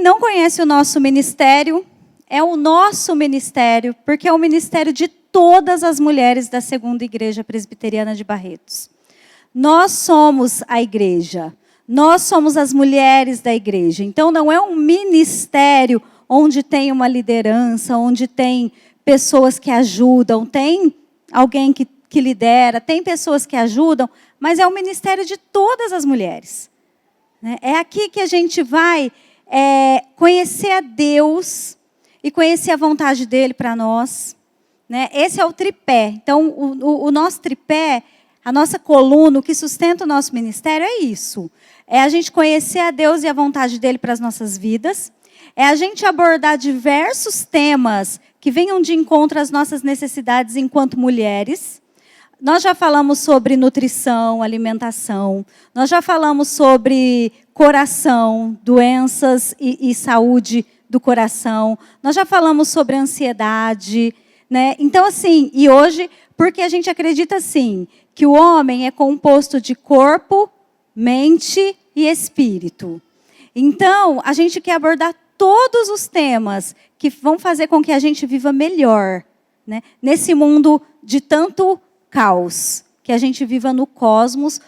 não conhece o nosso ministério, é o nosso ministério, porque é o ministério de todas as mulheres da Segunda Igreja Presbiteriana de Barretos. Nós somos a igreja, nós somos as mulheres da igreja. Então, não é um ministério onde tem uma liderança, onde tem pessoas que ajudam, tem alguém que lidera, tem pessoas que ajudam, mas é o ministério de todas as mulheres. É aqui que a gente vai conhecer a Deus e conhecer a vontade dele para nós. Esse é o tripé. Então, o nosso tripé, a nossa coluna, o que sustenta o nosso ministério é isso. É a gente conhecer a Deus e a vontade dele para as nossas vidas. É a gente abordar diversos temas que venham de encontro às nossas necessidades enquanto mulheres. Nós já falamos sobre nutrição, alimentação. Nós já falamos sobre coração, doenças e saúde do coração. Nós já falamos sobre ansiedade. Então, assim, e hoje, porque a gente acredita, assim, que o homem é composto de corpo, mente e espírito. Então, a gente quer abordar todos os temas que vão fazer com que a gente viva melhor, nesse mundo de tanto caos, que a gente viva no cosmos,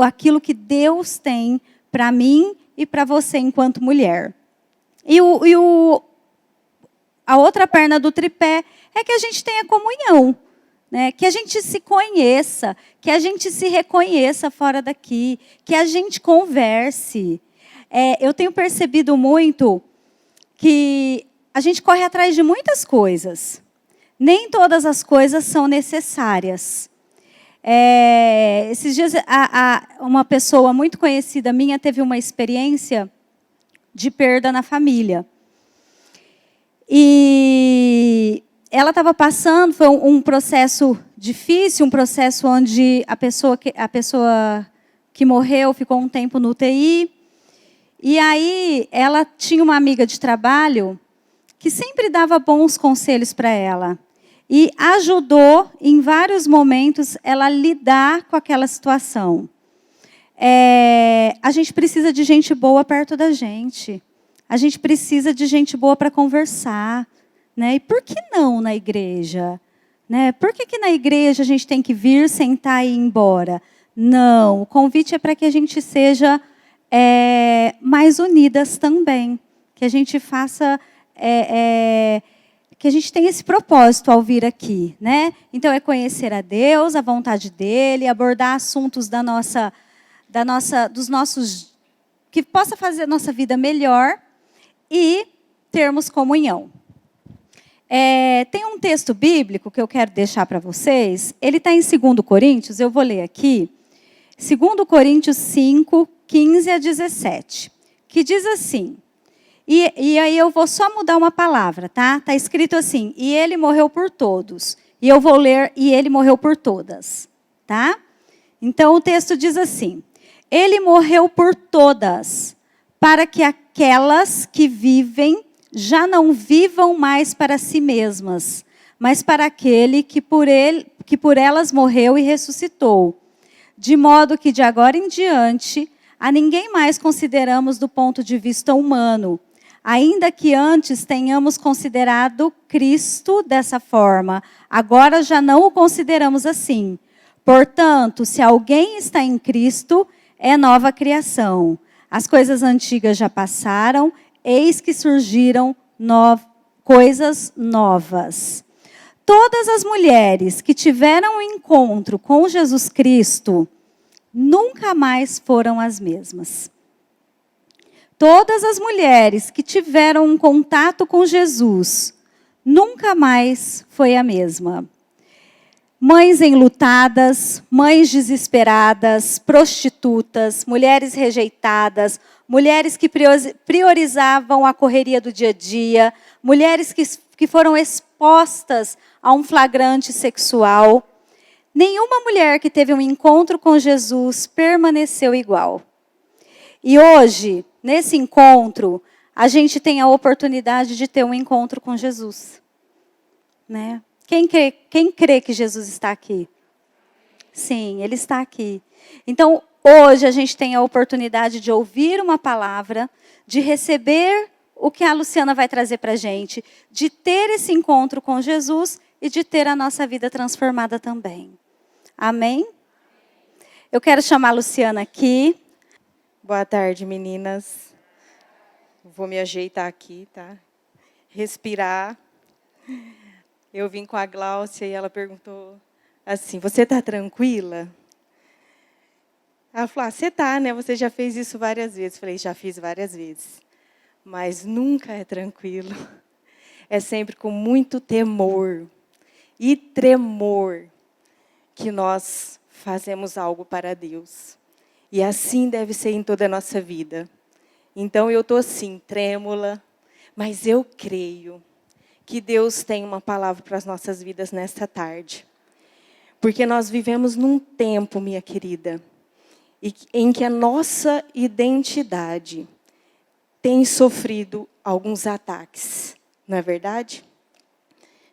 aquilo que Deus tem para mim e para você enquanto mulher. A outra perna do tripé é que a gente tenha comunhão, que a gente se conheça, que a gente se reconheça fora daqui, que a gente converse. Eu tenho percebido muito que a gente corre atrás de muitas coisas. Nem todas as coisas são necessárias. Esses dias, uma pessoa muito conhecida minha teve uma experiência de perda na família. E ela estava passando, foi um processo difícil, um processo onde a pessoa que morreu ficou um tempo no UTI. E aí ela tinha uma amiga de trabalho que sempre dava bons conselhos para ela. E ajudou, em vários momentos, ela a lidar com aquela situação. A gente precisa de gente boa perto da gente. A gente precisa de gente boa para conversar. E por que não na igreja? Por que na igreja a gente tem que vir, sentar e ir embora? Não, o convite é para que a gente seja mais unidas também. Que a gente faça... que a gente tenha esse propósito ao vir aqui. Então, é conhecer a Deus, a vontade dele, abordar assuntos dos nossos... que possa fazer a nossa vida melhor e termos comunhão. Tem um texto bíblico que eu quero deixar para vocês. Ele está em 2 Coríntios, eu vou ler aqui. 2 Coríntios 5, 15 a 17. Que diz assim... E aí eu vou só mudar uma palavra, tá? Está escrito assim, e ele morreu por todos. E eu vou ler, e ele morreu por todas. Tá? Então o texto diz assim, ele morreu por todas, para que aquelas que vivem já não vivam mais para si mesmas, mas para aquele que por elas morreu e ressuscitou. De modo que de agora em diante, a ninguém mais consideramos do ponto de vista humano, ainda que antes tenhamos considerado Cristo dessa forma, agora já não o consideramos assim. Portanto, se alguém está em Cristo, é nova criação. As coisas antigas já passaram, eis que surgiram coisas novas. Todas as mulheres que tiveram um encontro com Jesus Cristo, nunca mais foram as mesmas. Todas as mulheres que tiveram um contato com Jesus, nunca mais foi a mesma. Mães enlutadas, mães desesperadas, prostitutas, mulheres rejeitadas, mulheres que priorizavam a correria do dia a dia, mulheres que foram expostas a um flagrante sexual. Nenhuma mulher que teve um encontro com Jesus permaneceu igual. E hoje, nesse encontro, a gente tem a oportunidade de ter um encontro com Jesus. Quem crê que Jesus está aqui? Sim, Ele está aqui. Então, hoje a gente tem a oportunidade de ouvir uma palavra, de receber o que a Luciana vai trazer para a gente, de ter esse encontro com Jesus e de ter a nossa vida transformada também. Amém? Eu quero chamar a Luciana aqui. Boa tarde, meninas. Vou me ajeitar aqui, tá? Respirar. Eu vim com a Gláucia e ela perguntou assim, você está tranquila? Ela falou, você está, né? Você já fez isso várias vezes. Eu falei, já fiz várias vezes. Mas nunca é tranquilo. É sempre com muito temor e tremor que nós fazemos algo para Deus. E assim deve ser em toda a nossa vida. Então eu estou assim, trêmula, mas eu creio que Deus tem uma palavra para as nossas vidas nesta tarde. Porque nós vivemos num tempo, minha querida, em que a nossa identidade tem sofrido alguns ataques, não é verdade?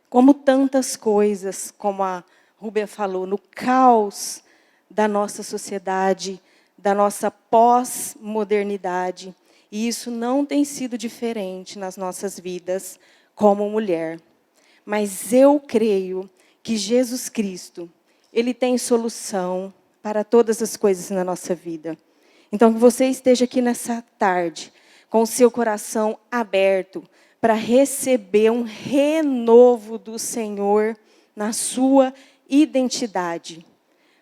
Como tantas coisas, como a Rúbia falou, no caos da nossa sociedade, da nossa pós-modernidade. E isso não tem sido diferente nas nossas vidas como mulher. Mas eu creio que Jesus Cristo, Ele tem solução para todas as coisas na nossa vida. Então, que você esteja aqui nessa tarde, com o seu coração aberto, para receber um renovo do Senhor na sua identidade.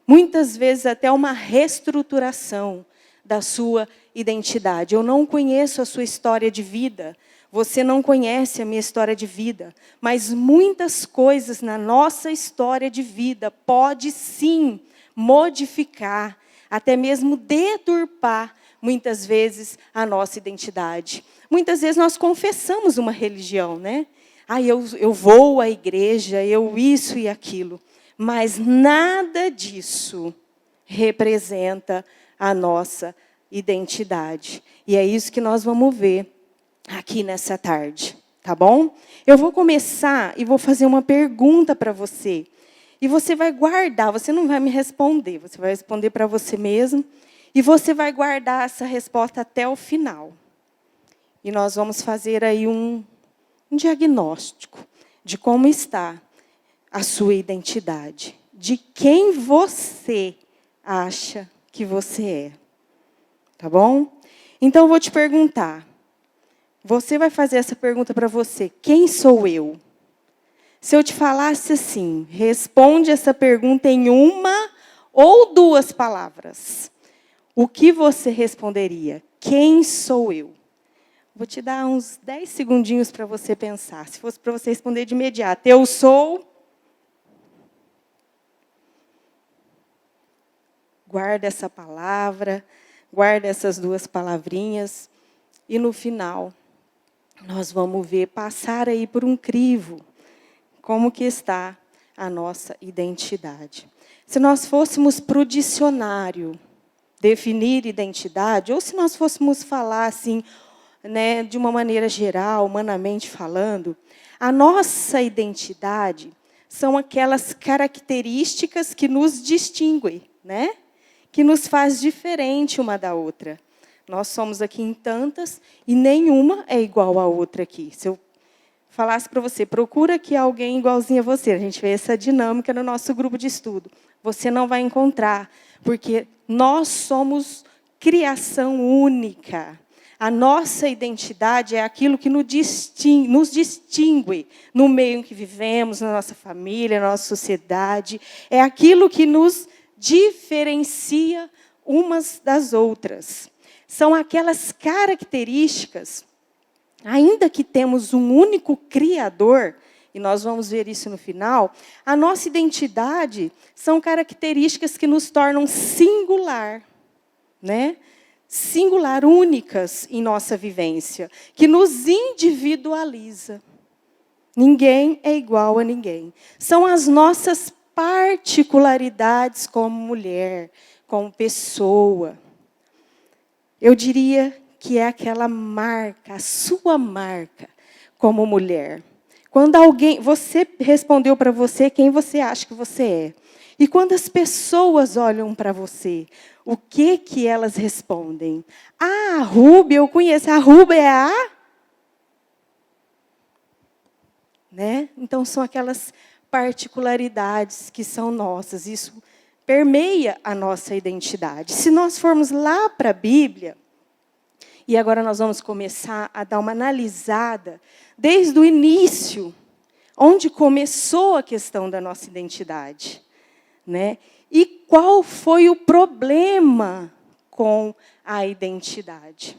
Muitas vezes até uma reestruturação da sua identidade. Eu não conheço a sua história de vida, você não conhece a minha história de vida, mas muitas coisas na nossa história de vida pode sim modificar, até mesmo deturpar, muitas vezes, a nossa identidade. Muitas vezes nós confessamos uma religião, né? Eu vou à igreja, eu isso e aquilo. Mas nada disso representa a nossa identidade. E é isso que nós vamos ver aqui nessa tarde, tá bom? Eu vou começar e vou fazer uma pergunta para você. E você vai guardar, você não vai me responder, você vai responder para você mesmo. E você vai guardar essa resposta até o final. E nós vamos fazer aí um diagnóstico de como está a sua identidade. De quem você acha que você é. Tá bom? Então, eu vou te perguntar. Você vai fazer essa pergunta para você. Quem sou eu? Se eu te falasse assim, responde essa pergunta em uma ou duas palavras. O que você responderia? Quem sou eu? Vou te dar uns 10 segundinhos para você pensar. Se fosse para você responder de imediato. Eu sou... Guarda essa palavra, guarda essas duas palavrinhas. E no final, nós vamos ver, passar aí por um crivo, como que está a nossa identidade. Se nós fôssemos para o dicionário definir identidade, ou se nós fôssemos falar assim, né, de uma maneira geral, humanamente falando, a nossa identidade são aquelas características que nos distinguem, né? Que nos faz diferente uma da outra. Nós somos aqui em tantas e nenhuma é igual à outra aqui. Se eu falasse para você, procura aqui alguém igualzinho a você, a gente vê essa dinâmica no nosso grupo de estudo. Você não vai encontrar, porque nós somos criação única. A nossa identidade é aquilo que nos distingue no meio em que vivemos, na nossa família, na nossa sociedade. É aquilo que nos diferencia umas das outras. São aquelas características, ainda que temos um único Criador, e nós vamos ver isso no final, a nossa identidade são características que nos tornam singular, né? Singular, únicas em nossa vivência, que nos individualiza. Ninguém é igual a ninguém. São as nossas particularidades como mulher, como pessoa. Eu diria que é aquela marca, a sua marca como mulher. Quando alguém, você respondeu para você quem você acha que você é. E quando as pessoas olham para você, o que elas respondem? Ah, a Rúbia, eu conheço. A Rúbia é a né? Então, são aquelas particularidades que são nossas. Isso permeia a nossa identidade. Se nós formos lá para a Bíblia, e agora nós vamos começar a dar uma analisada desde o início, onde começou a questão da nossa identidade, né? E qual foi o problema com a identidade?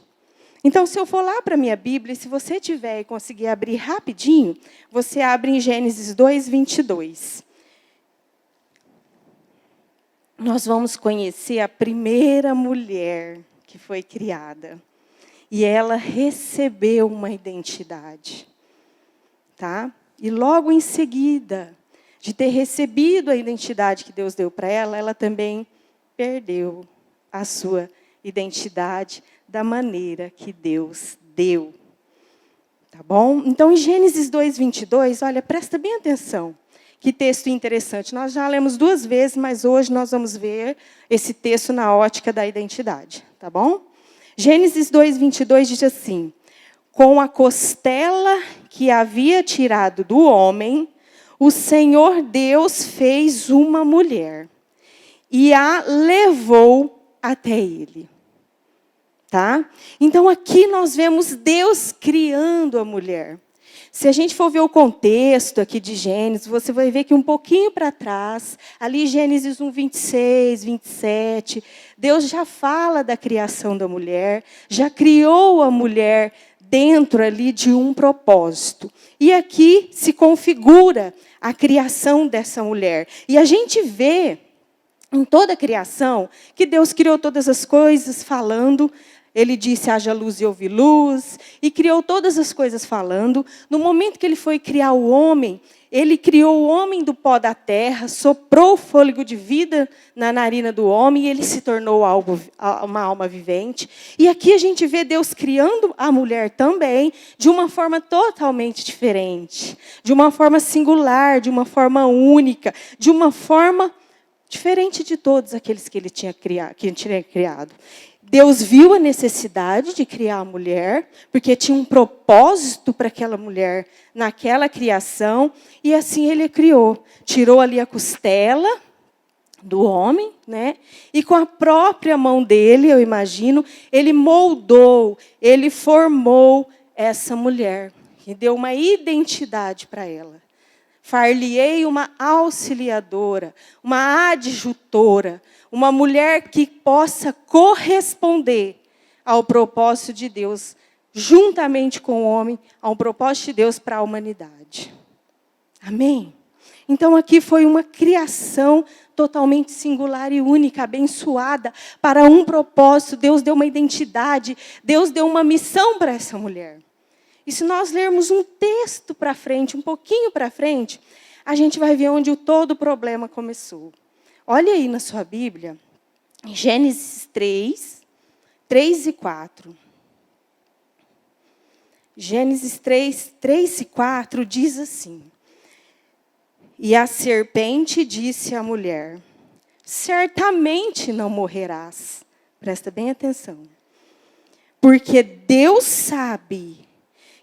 Então, se eu for lá para a minha Bíblia, se você tiver e conseguir abrir rapidinho, você abre em Gênesis 2, 22. Nós vamos conhecer a primeira mulher que foi criada. E ela recebeu uma identidade. Tá? E logo em seguida, de ter recebido a identidade que Deus deu para ela, ela também perdeu a sua identidade da maneira que Deus deu. Tá bom? Então, em Gênesis 2, 22, olha, presta bem atenção. Que texto interessante. Nós já lemos 2 vezes, mas hoje nós vamos ver esse texto na ótica da identidade. Tá bom? Gênesis 2, 22 diz assim: com a costela que havia tirado do homem, o Senhor Deus fez uma mulher e a levou até ele. Tá? Então, aqui nós vemos Deus criando a mulher. Se a gente for ver o contexto aqui de Gênesis, você vai ver que um pouquinho para trás, ali Gênesis 1, 26, 27, Deus já fala da criação da mulher, já criou a mulher dentro ali de um propósito. E aqui se configura a criação dessa mulher. E a gente vê em toda a criação que Deus criou todas as coisas falando. Ele disse, haja luz e houve luz, e criou todas as coisas falando. No momento que ele foi criar o homem, ele criou o homem do pó da terra, soprou o fôlego de vida na narina do homem, e ele se tornou uma alma vivente. E aqui a gente vê Deus criando a mulher também, de uma forma totalmente diferente, de uma forma singular, de uma forma única, de uma forma diferente de todos aqueles que ele tinha criado. Deus viu a necessidade de criar a mulher, porque tinha um propósito para aquela mulher naquela criação, e assim ele a criou. Tirou ali a costela do homem, né? E com a própria mão dele, eu imagino, ele moldou, ele formou essa mulher, e deu uma identidade para ela. Far-lhe-ei uma auxiliadora, uma adjutora, uma mulher que possa corresponder ao propósito de Deus, juntamente com o homem, ao propósito de Deus para a humanidade. Amém? Então, aqui foi uma criação totalmente singular e única, abençoada, para um propósito. Deus deu uma identidade, Deus deu uma missão para essa mulher. E se nós lermos um texto para frente, um pouquinho para frente, a gente vai ver onde todo o problema começou. Olha aí na sua Bíblia, em Gênesis 3, 3 e 4. Gênesis 3, 3 e 4 diz assim: e a serpente disse à mulher, certamente não morrerás. Presta bem atenção. Porque Deus sabe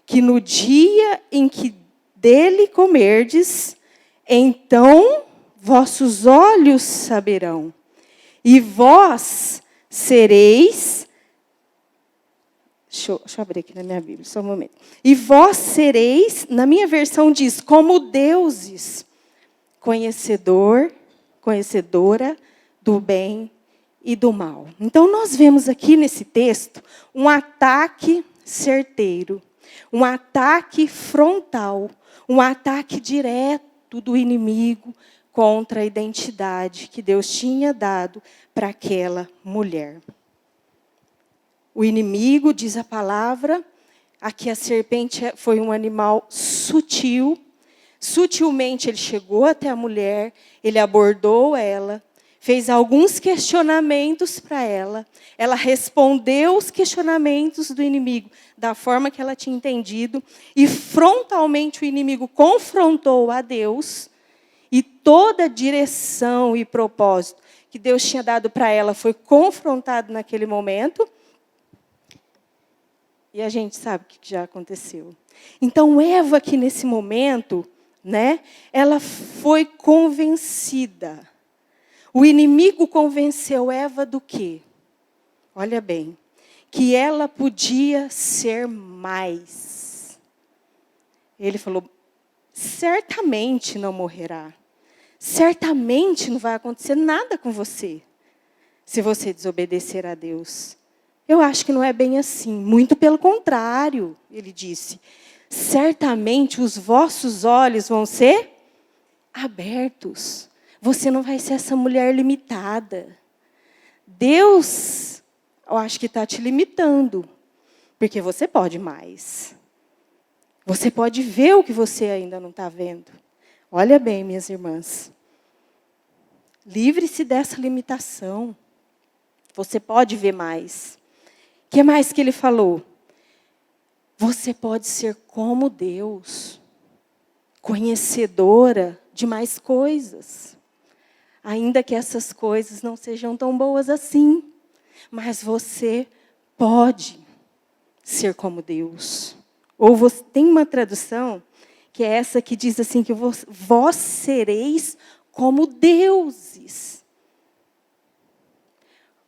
que no dia em que dele comerdes, então vossos olhos saberão, e vós sereis... Deixa eu abrir aqui na minha Bíblia, só um momento. E vós sereis, na minha versão diz, como deuses, conhecedora do bem e do mal. Então, nós vemos aqui nesse texto um ataque certeiro, um ataque frontal, um ataque direto do inimigo contra a identidade que Deus tinha dado para aquela mulher. O inimigo, diz a palavra, aqui a serpente foi um animal sutil. Sutilmente ele chegou até a mulher, ele abordou ela, fez alguns questionamentos para ela. Ela respondeu os questionamentos do inimigo da forma que ela tinha entendido. E frontalmente o inimigo confrontou a Deus. E toda a direção e propósito que Deus tinha dado para ela foi confrontado naquele momento. E a gente sabe o que já aconteceu. Então, Eva, aqui nesse momento, né, ela foi convencida. O inimigo convenceu Eva do quê? Olha bem, que ela podia ser mais. Ele falou, certamente não morrerá. Certamente não vai acontecer nada com você, se você desobedecer a Deus. Eu acho que não é bem assim. Muito pelo contrário, ele disse. Certamente os vossos olhos vão ser abertos. Você não vai ser essa mulher limitada. Deus, eu acho que está te limitando. Porque você pode mais. Você pode ver o que você ainda não está vendo. Olha bem, minhas irmãs. Livre-se dessa limitação. Você pode ver mais. O que mais que ele falou? Você pode ser como Deus, conhecedora de mais coisas. Ainda que essas coisas não sejam tão boas assim. Mas você pode ser como Deus. Ou você, tem uma tradução, que é essa que diz assim, que vós sereis como deuses.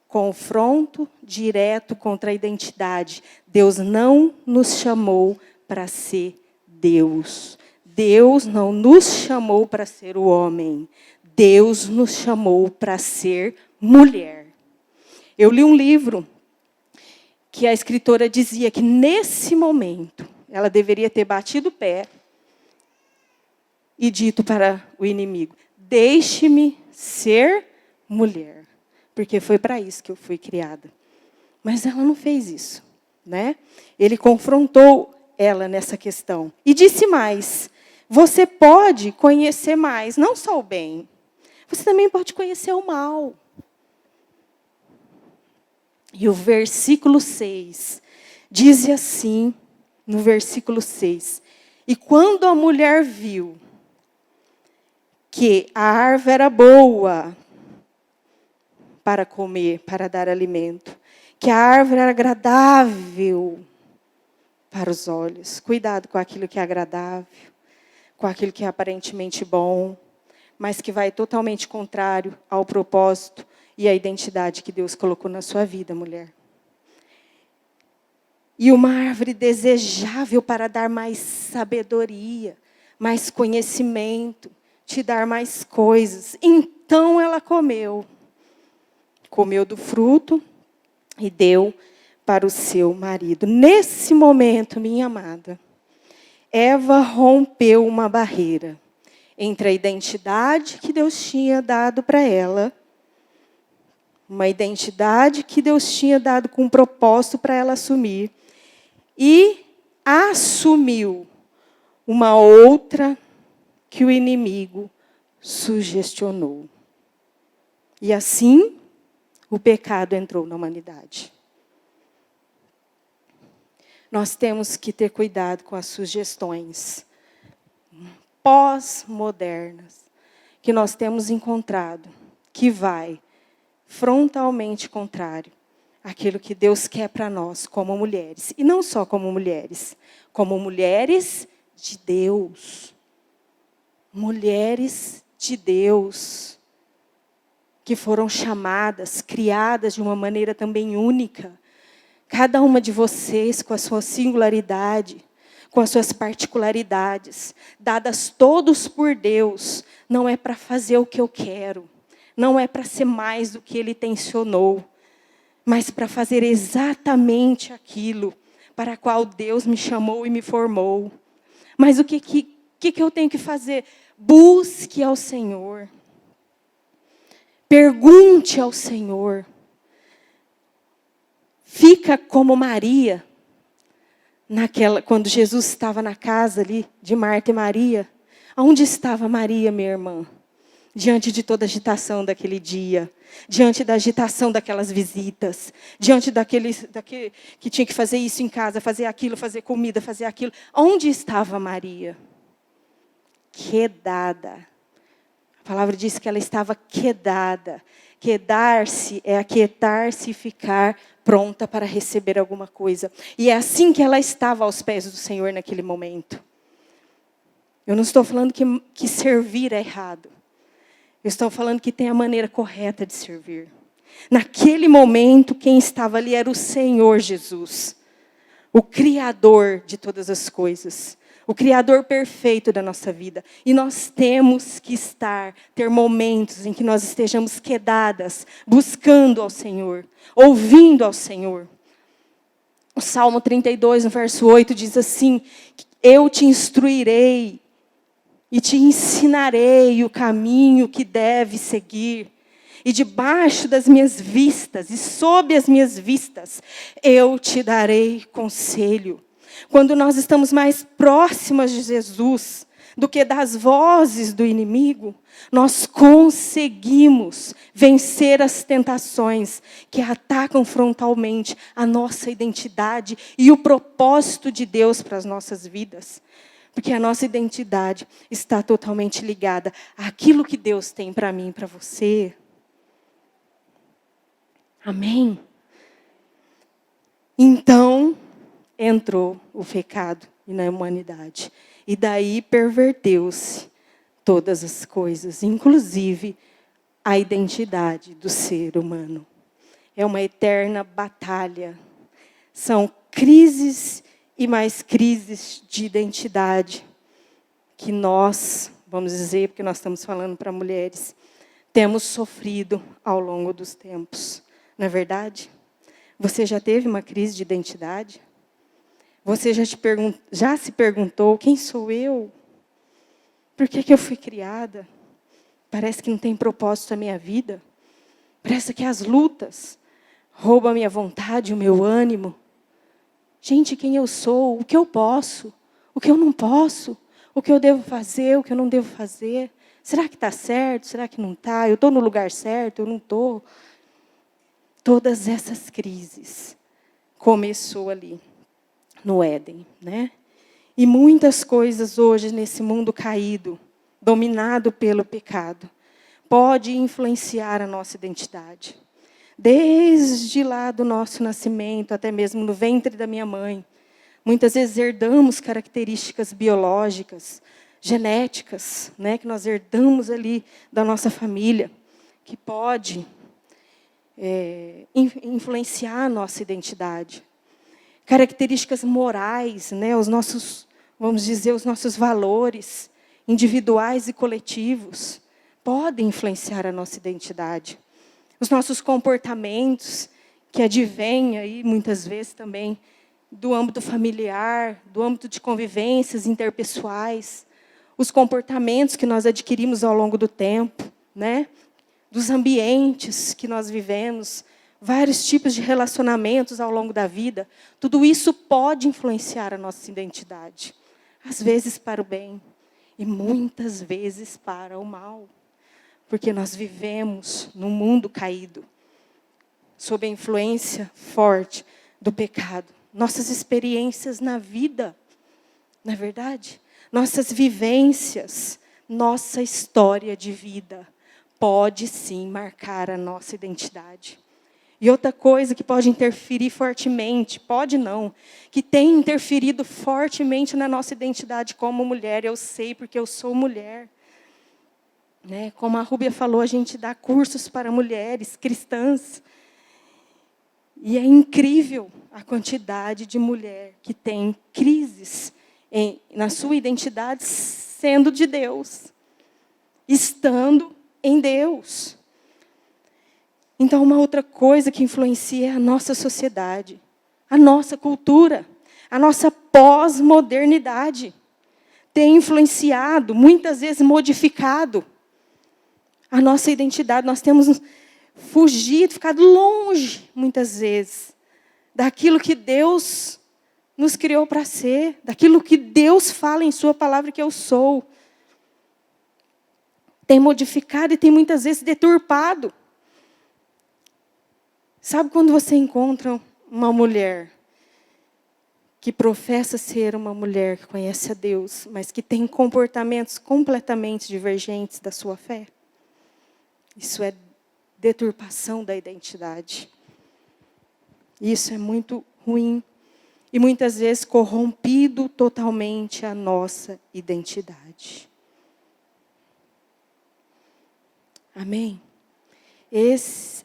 Confronto direto contra a identidade. Deus não nos chamou para ser Deus. Deus não nos chamou para ser o homem. Deus nos chamou para ser mulher. Eu li um livro que a escritora dizia que nesse momento ela deveria ter batido o pé e dito para o inimigo, deixe-me ser mulher. Porque foi para isso que eu fui criada. Mas ela não fez isso, né? Ele confrontou ela nessa questão. E disse mais, você pode conhecer mais, não só o bem. Você também pode conhecer o mal. E o versículo 6 diz assim, no versículo 6. E quando a mulher viu que a árvore era boa para comer, para dar alimento, que a árvore era agradável para os olhos. Cuidado com aquilo que é agradável, com aquilo que é aparentemente bom, mas que vai totalmente contrário ao propósito e à identidade que Deus colocou na sua vida, mulher. E uma árvore desejável para dar mais sabedoria, mais conhecimento, te dar mais coisas. Então ela comeu. Comeu do fruto e deu para o seu marido. Nesse momento, minha amada, Eva rompeu uma barreira entre a identidade que Deus tinha dado para ela, uma identidade que Deus tinha dado com um propósito para ela assumir, e assumiu uma outra que o inimigo sugestionou. E assim, o pecado entrou na humanidade. Nós temos que ter cuidado com as sugestões pós-modernas que nós temos encontrado, que vai frontalmente contrário àquilo que Deus quer para nós como mulheres. E não só como mulheres de Deus. Mulheres de Deus, que foram chamadas, criadas de uma maneira também única. Cada uma de vocês com a sua singularidade, com as suas particularidades, dadas todos por Deus, não é para fazer o que eu quero, não é para ser mais do que Ele tensionou, mas para fazer exatamente aquilo para a qual Deus me chamou e me formou. Mas o que eu tenho que fazer? Busque ao Senhor. Pergunte ao Senhor. Fica como Maria, quando Jesus estava na casa ali de Marta e Maria. Onde estava Maria, minha irmã? Diante de toda a agitação daquele dia, diante da agitação daquelas visitas, diante daquele que tinha que fazer isso em casa, fazer aquilo, fazer comida, fazer aquilo. Onde estava Maria? Quedada. A palavra diz que ela estava quedada. Quedar-se é aquietar-se e ficar pronta para receber alguma coisa. E é assim que ela estava aos pés do Senhor naquele momento. Eu não estou falando que servir é errado. Eu estou falando que tem a maneira correta de servir. Naquele momento, quem estava ali era o Senhor Jesus. O Criador de todas as coisas. O Criador perfeito da nossa vida. E nós temos que ter momentos em que nós estejamos quedadas, buscando ao Senhor, ouvindo ao Senhor. O Salmo 32, no verso 8, diz assim: eu te instruirei e te ensinarei o caminho que deve seguir. E debaixo das minhas vistas, e sob as minhas vistas, eu te darei conselho. Quando nós estamos mais próximas de Jesus do que das vozes do inimigo, nós conseguimos vencer as tentações que atacam frontalmente a nossa identidade e o propósito de Deus para as nossas vidas. Porque a nossa identidade está totalmente ligada àquilo que Deus tem para mim e para você. Amém? Então, entrou o pecado na humanidade. E daí perverteu-se todas as coisas, inclusive a identidade do ser humano. É uma eterna batalha. São crises e mais crises de identidade que nós, vamos dizer, porque nós estamos falando para mulheres, temos sofrido ao longo dos tempos. Não é verdade? Você já teve uma crise de identidade? Você já se perguntou, quem sou eu? Por que eu fui criada? Parece que não tem propósito na minha vida. Parece que as lutas roubam a minha vontade, o meu ânimo. Gente, quem eu sou? O que eu posso? O que eu não posso? O que eu devo fazer? O que eu não devo fazer? Será que está certo? Será que não está? Eu estou no lugar certo? Eu não estou? Todas essas crises começou ali, no Éden, né? E muitas coisas hoje nesse mundo caído, dominado pelo pecado, pode influenciar a nossa identidade. Desde lá do nosso nascimento, até mesmo no ventre da minha mãe, muitas vezes herdamos características biológicas, genéticas, né, que nós herdamos ali da nossa família, que pode influenciar a nossa identidade. Características morais, né, os nossos, vamos dizer, os nossos valores individuais e coletivos podem influenciar a nossa identidade. Os nossos comportamentos, que advêm aí muitas vezes também do âmbito familiar, do âmbito de convivências interpessoais, os comportamentos que nós adquirimos ao longo do tempo, né? Dos ambientes que nós vivemos, vários tipos de relacionamentos ao longo da vida, tudo isso pode influenciar a nossa identidade. Às vezes para o bem e muitas vezes para o mal. Porque nós vivemos num mundo caído, sob a influência forte do pecado. Nossas experiências na vida, não é verdade? Nossas vivências, nossa história de vida pode sim marcar a nossa identidade. E outra coisa que pode interferir fortemente, pode não, que tem interferido fortemente na nossa identidade como mulher, eu sei porque eu sou mulher. Né? Como a Rúbia falou, a gente dá cursos para mulheres cristãs. E é incrível a quantidade de mulher que tem crises na sua identidade sendo de Deus, estando em Deus. Então, uma outra coisa que influencia é a nossa sociedade, a nossa cultura, a nossa pós-modernidade. Tem influenciado, muitas vezes modificado, a nossa identidade. Nós temos fugido, ficado longe, muitas vezes, daquilo que Deus nos criou para ser, daquilo que Deus fala em sua palavra que eu sou. Tem modificado e tem muitas vezes deturpado. Sabe quando você encontra uma mulher que professa ser uma mulher que conhece a Deus, mas que tem comportamentos completamente divergentes da sua fé? Isso é deturpação da identidade. Isso é muito ruim. E muitas vezes corrompido totalmente a nossa identidade. Amém?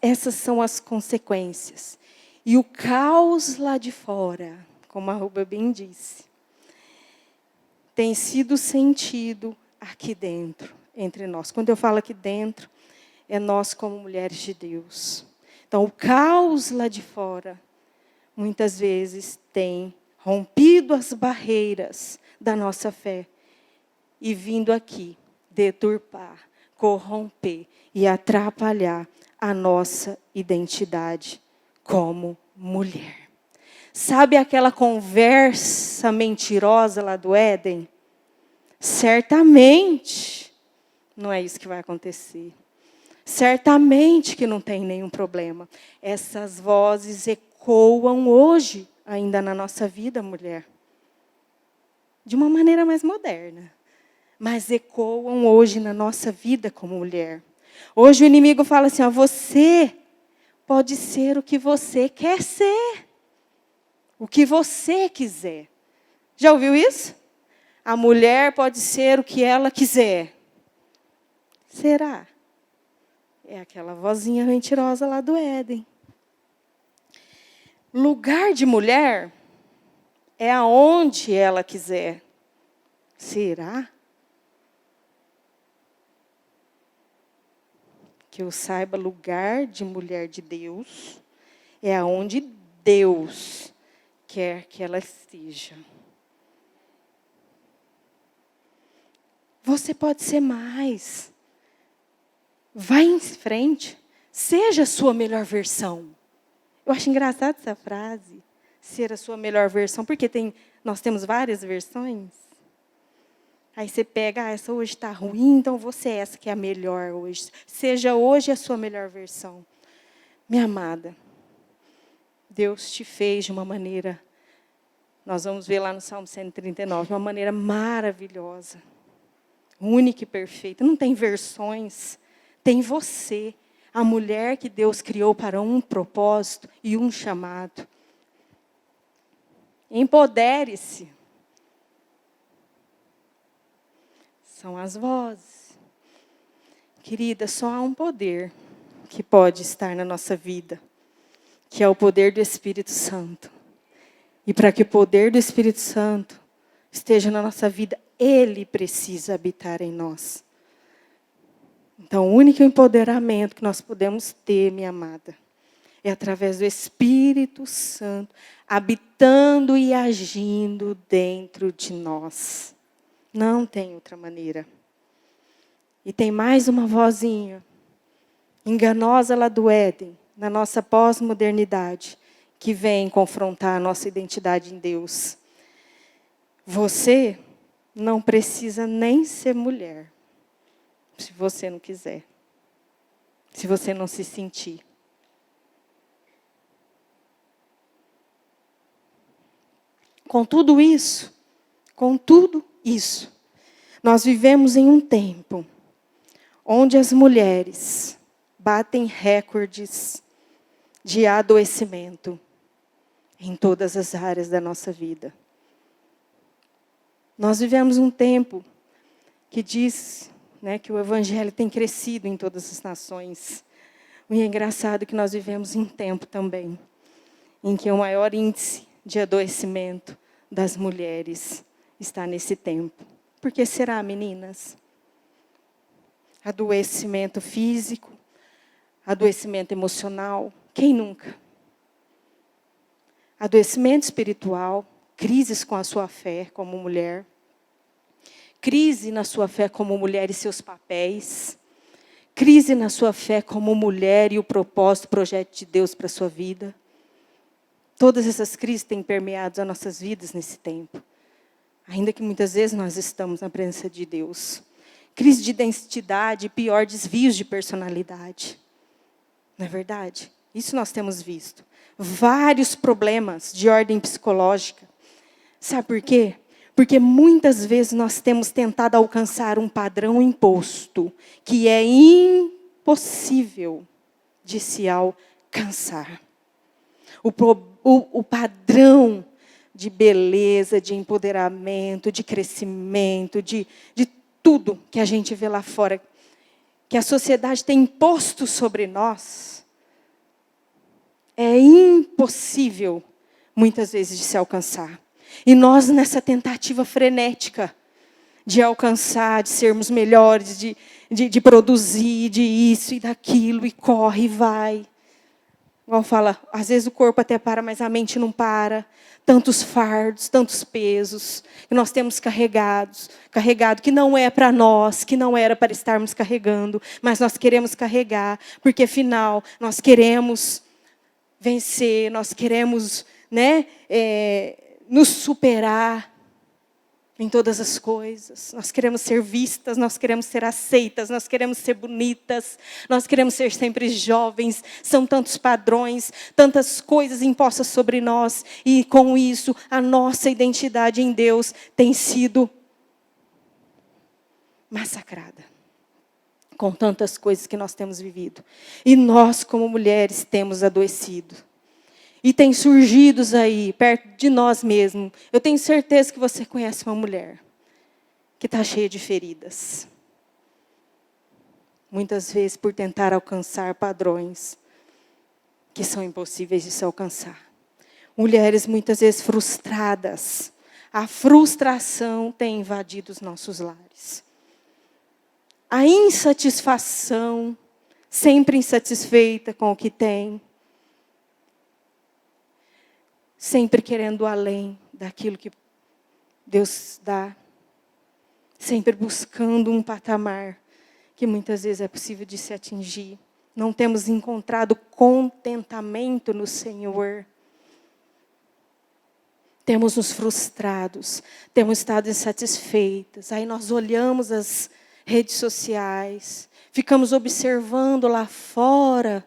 Essas são as consequências. E o caos lá de fora, como a Ruba bem disse, tem sido sentido aqui dentro, entre nós. Quando eu falo aqui dentro, é nós como mulheres de Deus. Então, o caos lá de fora, muitas vezes tem rompido as barreiras da nossa fé e vindo aqui deturpar, corromper e atrapalhar a nossa identidade como mulher. Sabe aquela conversa mentirosa lá do Éden? Certamente não é isso que vai acontecer. Certamente que não tem nenhum problema. Essas vozes ecoam hoje, ainda na nossa vida, mulher. De uma maneira mais moderna. Mas ecoam hoje na nossa vida como mulher. Hoje o inimigo fala assim, ó, você pode ser o que você quer ser. O que você quiser. Já ouviu isso? A mulher pode ser o que ela quiser. Será? É aquela vozinha mentirosa lá do Éden. Lugar de mulher é aonde ela quiser. Será? Que eu saiba, lugar de mulher de Deus é aonde Deus quer que ela esteja. Você pode ser mais. Vai em frente. Seja a sua melhor versão. Eu acho engraçada essa frase. Ser a sua melhor versão. Porque nós temos várias versões. Aí você pega, essa hoje está ruim, então você é essa que é a melhor hoje. Seja hoje a sua melhor versão. Minha amada, Deus te fez de uma maneira, nós vamos ver lá no Salmo 139, de uma maneira maravilhosa. Única e perfeita. Não tem versões. Tem você, a mulher que Deus criou para um propósito e um chamado. Empodere-se. São as vozes. Querida, só há um poder que pode estar na nossa vida, que é o poder do Espírito Santo. E para que o poder do Espírito Santo esteja na nossa vida, Ele precisa habitar em nós. Então, o único empoderamento que nós podemos ter, minha amada, é através do Espírito Santo, habitando e agindo dentro de nós. Não tem outra maneira. E tem mais uma vozinha, enganosa lá do Éden, na nossa pós-modernidade, que vem confrontar a nossa identidade em Deus. Você não precisa nem ser mulher, se você não quiser. Se você não se sentir. Com tudo isso, nós vivemos em um tempo onde as mulheres batem recordes de adoecimento em todas as áreas da nossa vida. Nós vivemos um tempo que diz, que o Evangelho tem crescido em todas as nações. E é engraçado que nós vivemos em um tempo também em que o maior índice de adoecimento das mulheres está nesse tempo. Por que será, meninas? Adoecimento físico, adoecimento emocional, quem nunca? Adoecimento espiritual, crises com a sua fé como mulher, crise na sua fé como mulher e seus papéis, crise na sua fé como mulher e o propósito, o projeto de Deus para a sua vida. Todas essas crises têm permeado as nossas vidas nesse tempo. Ainda que muitas vezes nós estamos na presença de Deus. Crise de identidade, pior, desvios de personalidade. Não é verdade? Isso nós temos visto. Vários problemas de ordem psicológica. Sabe por quê? Porque muitas vezes nós temos tentado alcançar um padrão imposto, que é impossível de se alcançar. O padrão de beleza, de empoderamento, de crescimento, de tudo que a gente vê lá fora, que a sociedade tem imposto sobre nós, é impossível, muitas vezes, de se alcançar. E nós, nessa tentativa frenética de alcançar, de sermos melhores, de produzir, de isso e daquilo, e corre e vai. Igual fala, às vezes o corpo até para, mas a mente não para. Tantos fardos, tantos pesos que nós temos carregado, que não é para nós, que não era para estarmos carregando, mas nós queremos carregar, porque afinal nós queremos vencer, nós queremos, nos superar em todas as coisas. Nós queremos ser vistas, nós queremos ser aceitas, nós queremos ser bonitas, nós queremos ser sempre jovens. São tantos padrões, tantas coisas impostas sobre nós. E com isso, a nossa identidade em Deus tem sido massacrada. Com tantas coisas que nós temos vivido. E nós, como mulheres, temos adoecido. E tem surgido aí, perto de nós mesmos. Eu tenho certeza que você conhece uma mulher que está cheia de feridas. Muitas vezes por tentar alcançar padrões que são impossíveis de se alcançar. Mulheres muitas vezes frustradas. A frustração tem invadido os nossos lares. A insatisfação, sempre insatisfeita com o que tem. Sempre querendo além daquilo que Deus dá. Sempre buscando um patamar que muitas vezes é possível de se atingir. Não temos encontrado contentamento no Senhor. Temos nos frustrados. Temos estado insatisfeitas. Aí nós olhamos as redes sociais. Ficamos observando lá fora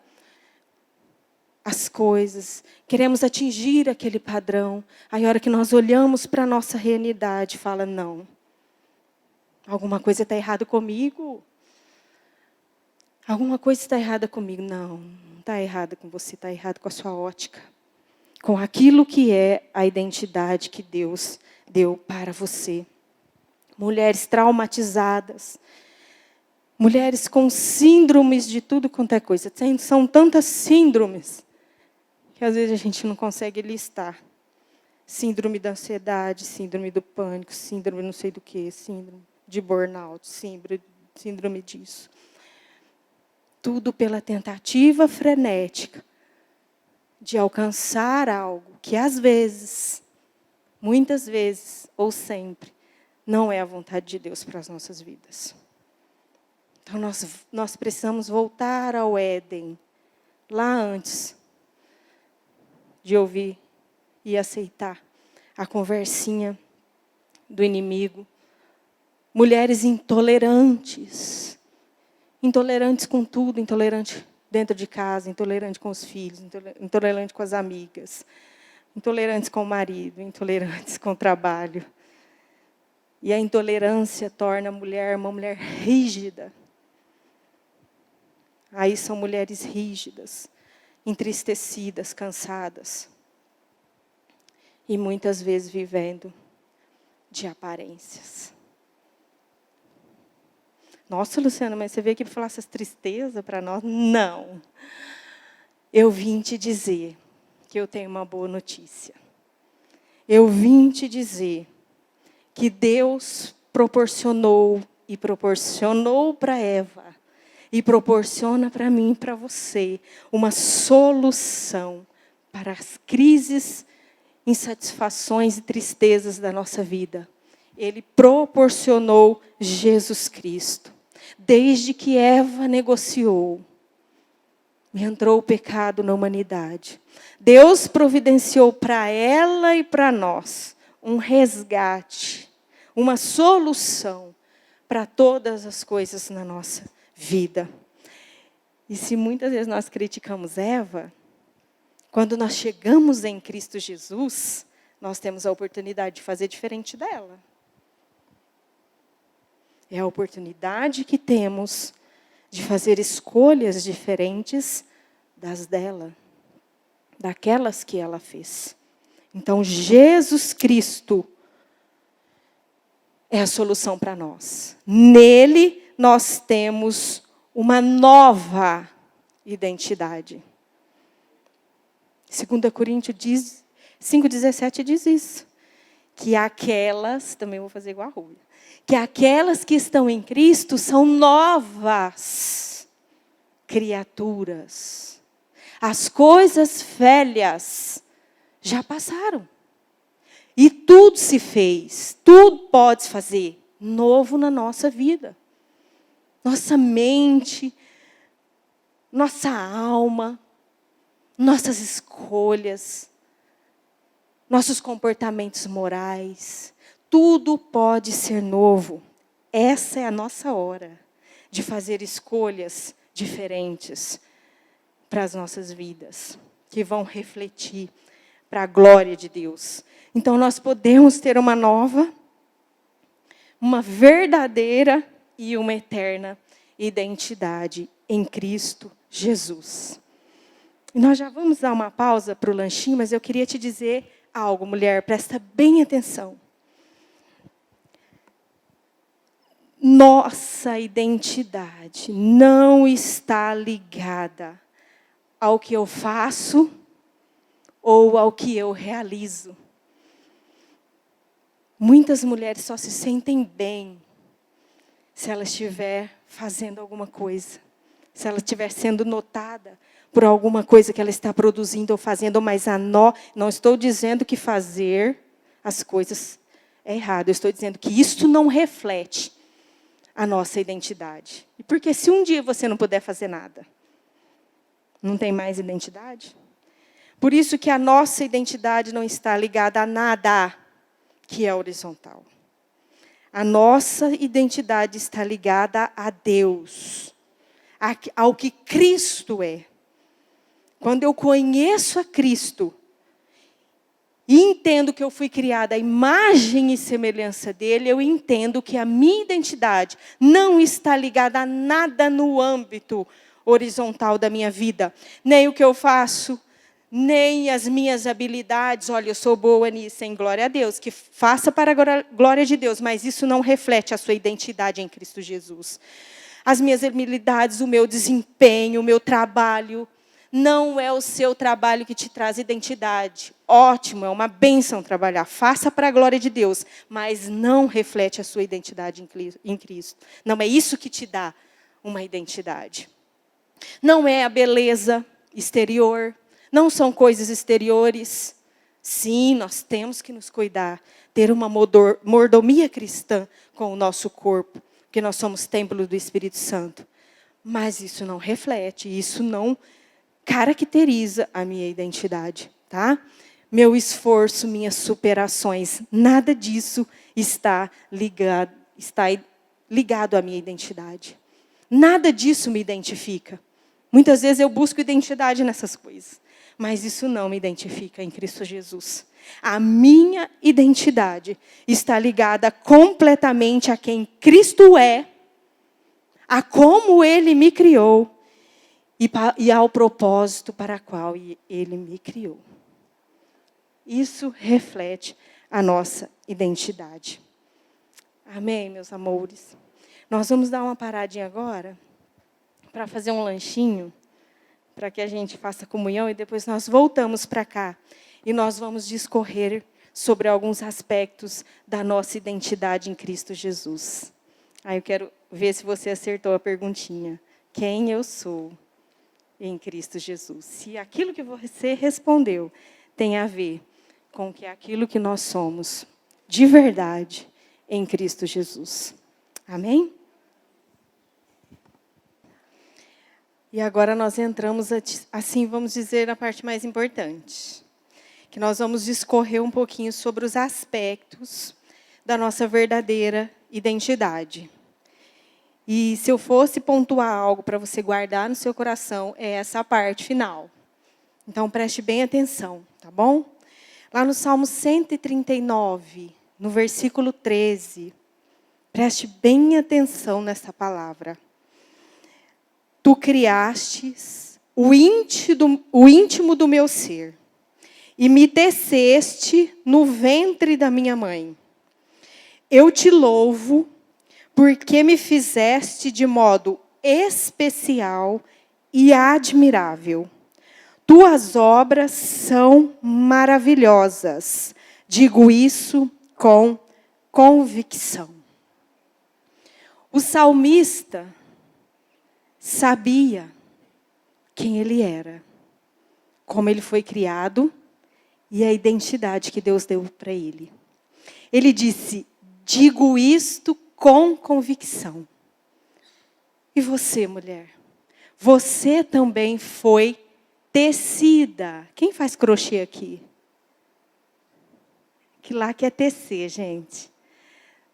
as coisas, queremos atingir aquele padrão. Aí a hora que nós olhamos para a nossa realidade, fala, não, alguma coisa está errada comigo. Alguma coisa está errada comigo. Não está errada com você, está errado com a sua ótica. Com aquilo que é a identidade que Deus deu para você. Mulheres traumatizadas. Mulheres com síndromes de tudo quanto é coisa. São tantas síndromes que às vezes a gente não consegue listar. Síndrome da ansiedade, síndrome do pânico, síndrome não sei do que, síndrome de burnout, síndrome disso. Tudo pela tentativa frenética de alcançar algo que às vezes, muitas vezes ou sempre, não é a vontade de Deus para as nossas vidas. Então nós precisamos voltar ao Éden, lá antes de ouvir e aceitar a conversinha do inimigo. Mulheres intolerantes. Intolerantes com tudo, intolerante dentro de casa, intolerante com os filhos, intolerante com as amigas, intolerantes com o marido, intolerantes com o trabalho. E a intolerância torna a mulher uma mulher rígida. Aí são mulheres rígidas, entristecidas, cansadas. E muitas vezes vivendo de aparências. Nossa, Luciana, mas você veio aqui para falar essas tristezas para nós? Não. Eu vim te dizer que eu tenho uma boa notícia. Eu vim te dizer que Deus proporcionou e proporcionou para Eva e proporciona para mim e para você uma solução para as crises, insatisfações e tristezas da nossa vida. Ele proporcionou Jesus Cristo. Desde que Eva negociou, entrou o pecado na humanidade. Deus providenciou para ela e para nós um resgate, uma solução para todas as coisas na nossa vida. E se muitas vezes nós criticamos Eva, quando nós chegamos em Cristo Jesus, nós temos a oportunidade de fazer diferente dela. É a oportunidade que temos de fazer escolhas diferentes das dela, daquelas que ela fez. Então, Jesus Cristo é a solução para nós. Nele, nós temos uma nova identidade. 2 Coríntios 5,17 diz isso. Que aquelas, também vou fazer igual a Rúbia, que aquelas que estão em Cristo são novas criaturas. As coisas velhas já passaram. E tudo se fez, tudo pode fazer novo na nossa vida. Nossa mente, nossa alma, nossas escolhas, nossos comportamentos morais, tudo pode ser novo. Essa é a nossa hora de fazer escolhas diferentes para as nossas vidas, que vão refletir para a glória de Deus. Então, nós podemos ter uma nova, uma verdadeira e uma eterna identidade em Cristo Jesus. E nós já vamos dar uma pausa para o lanchinho, mas eu queria te dizer algo, mulher, presta bem atenção. Nossa identidade não está ligada ao que eu faço ou ao que eu realizo. Muitas mulheres só se sentem bem se ela estiver fazendo alguma coisa, se ela estiver sendo notada por alguma coisa que ela está produzindo ou fazendo, mas não estou dizendo que fazer as coisas é errado, eu estou dizendo que isso não reflete a nossa identidade. E porque se um dia você não puder fazer nada, não tem mais identidade? Por isso que a nossa identidade não está ligada a nada que é horizontal. A nossa identidade está ligada a Deus, ao que Cristo é. Quando eu conheço a Cristo e entendo que eu fui criada à imagem e semelhança dele, eu entendo que a minha identidade não está ligada a nada no âmbito horizontal da minha vida. Nem o que eu faço, nem as minhas habilidades. Olha, eu sou boa nisso, hein? Glória a Deus. Que faça para a glória de Deus, mas isso não reflete a sua identidade em Cristo Jesus. As minhas habilidades, o meu desempenho, o meu trabalho, não é o seu trabalho que te traz identidade. Ótimo, é uma bênção trabalhar. Faça para a glória de Deus, mas não reflete a sua identidade em Cristo. Não é isso que te dá uma identidade. Não é a beleza exterior, não são coisas exteriores. Sim, nós temos que nos cuidar, ter uma mordomia cristã com o nosso corpo, porque nós somos templo do Espírito Santo. Mas isso não reflete, isso não caracteriza a minha identidade, tá? Meu esforço, minhas superações, nada disso está ligado à minha identidade. Nada disso me identifica. Muitas vezes eu busco identidade nessas coisas, mas isso não me identifica em Cristo Jesus. A minha identidade está ligada completamente a quem Cristo é, a como Ele me criou e ao propósito para o qual Ele me criou. Isso reflete a nossa identidade. Amém, meus amores? Nós vamos dar uma paradinha agora para fazer um lanchinho, para que a gente faça comunhão, e depois nós voltamos para cá. E nós vamos discorrer sobre alguns aspectos da nossa identidade em Cristo Jesus. Aí eu quero ver se você acertou a perguntinha. Quem eu sou em Cristo Jesus? Se aquilo que você respondeu tem a ver com que aquilo que nós somos de verdade em Cristo Jesus. Amém? E agora nós entramos, assim, vamos dizer, na parte mais importante. Que nós vamos discorrer um pouquinho sobre os aspectos da nossa verdadeira identidade. E se eu fosse pontuar algo para você guardar no seu coração, é essa parte final. Então, preste bem atenção, tá bom? Lá no Salmo 139, no versículo 13, preste bem atenção nessa palavra. tu criastes o íntimo do meu ser, e me teceste no ventre da minha mãe. Eu te louvo, porque me fizeste de modo especial e admirável. Tuas obras são maravilhosas. Digo isso com convicção. O salmista sabia quem ele era, como ele foi criado e a identidade que Deus deu para ele. Ele disse: digo isto com convicção. E você, mulher? Você também foi tecida. Quem faz crochê aqui? Que lá quer tecer, gente.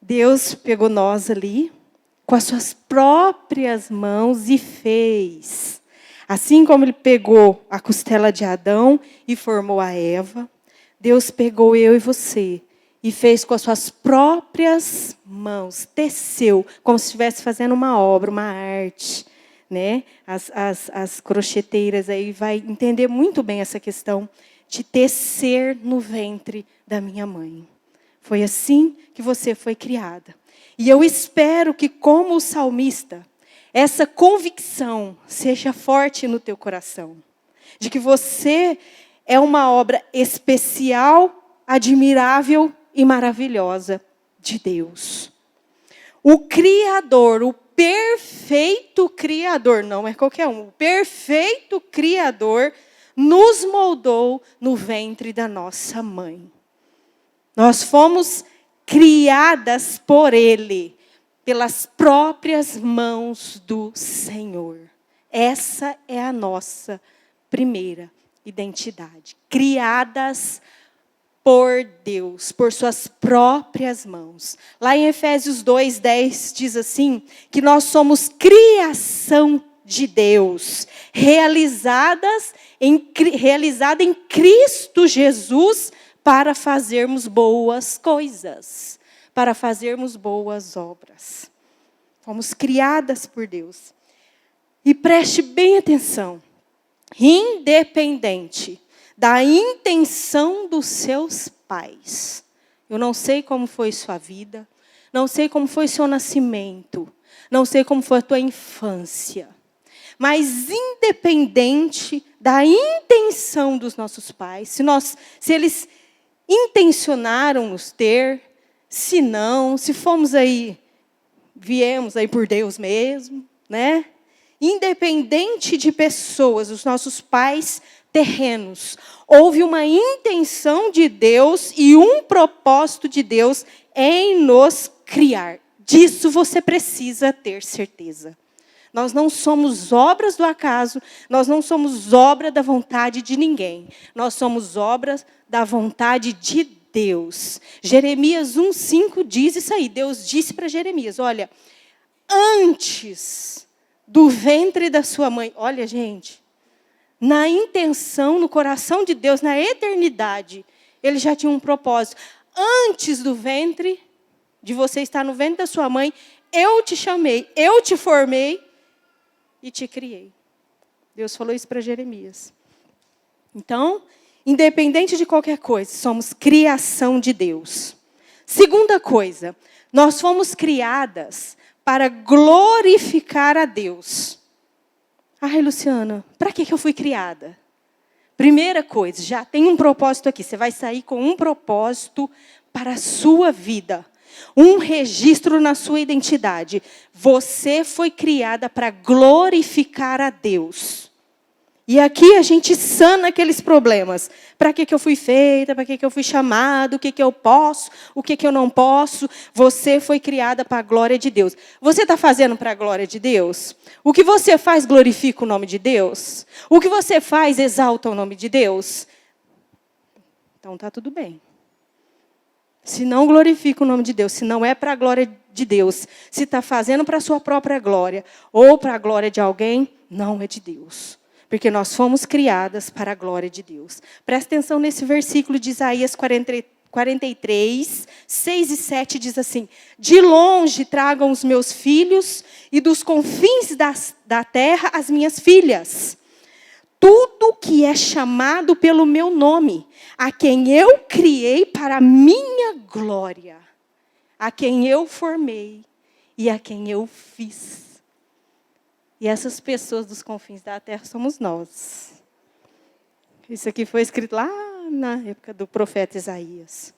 Deus pegou nós ali com as suas próprias mãos e fez. Assim como Ele pegou a costela de Adão e formou a Eva, Deus pegou eu e você e fez com as suas próprias mãos, teceu, como se estivesse fazendo uma obra, uma arte. Né? As crocheteiras aí vai entender muito bem essa questão de tecer no ventre da minha mãe. Foi assim que você foi criada. E eu espero que, como o salmista, essa convicção seja forte no teu coração. De que você é uma obra especial, admirável e maravilhosa de Deus. O Criador, o perfeito Criador, não é qualquer um, o perfeito Criador nos moldou no ventre da nossa mãe. Nós fomos criadas por Ele, pelas próprias mãos do Senhor. Essa é a nossa primeira identidade. Criadas por Deus, por suas próprias mãos. Lá em Efésios 2:10 diz assim, que nós somos criação de Deus, realizada em Cristo Jesus, para fazermos boas coisas, para fazermos boas obras. Fomos criadas por Deus. E preste bem atenção, independente da intenção dos seus pais. Eu não sei como foi sua vida, não sei como foi seu nascimento, não sei como foi a tua infância. Mas independente da intenção dos nossos pais, se eles intencionaram nos ter, se não, se fomos aí, viemos aí por Deus mesmo, né? Independente de pessoas, os nossos pais terrenos, houve uma intenção de Deus e um propósito de Deus em nos criar. Disso você precisa ter certeza. Nós não somos obras do acaso, nós não somos obra da vontade de ninguém. Nós somos obras da vontade de Deus. Jeremias 1:5 diz isso aí. Deus disse para Jeremias, olha, antes do ventre da sua mãe, olha, gente, na intenção, no coração de Deus, na eternidade, Ele já tinha um propósito. Antes do ventre, de você estar no ventre da sua mãe, eu te chamei, eu te formei e te criei. Deus falou isso para Jeremias. Então, independente de qualquer coisa, somos criação de Deus. Segunda coisa, nós fomos criadas para glorificar a Deus. Ai, Luciana, para que eu fui criada? Primeira coisa, já tem um propósito aqui. Você vai sair com um propósito para a sua vida. Um registro na sua identidade. Você foi criada para glorificar a Deus. E aqui a gente sana aqueles problemas. Para que eu fui feita? Para que eu fui chamado? O que eu posso? O que eu não posso? Você foi criada para a glória de Deus. Você está fazendo para a glória de Deus? O que você faz glorifica o nome de Deus? O que você faz exalta o nome de Deus? Então está tudo bem. Se não glorifica o nome de Deus, se não é para a glória de Deus, se está fazendo para a sua própria glória ou para a glória de alguém, não é de Deus. Porque nós fomos criadas para a glória de Deus. Presta atenção nesse versículo de Isaías 43, 6 e 7 diz assim: de longe tragam os meus filhos, e dos confins da terra as minhas filhas. Tudo que é chamado pelo meu nome, a quem eu criei para a minha glória, a quem eu formei e a quem eu fiz. E essas pessoas dos confins da terra somos nós. Isso aqui foi escrito lá na época do profeta Isaías.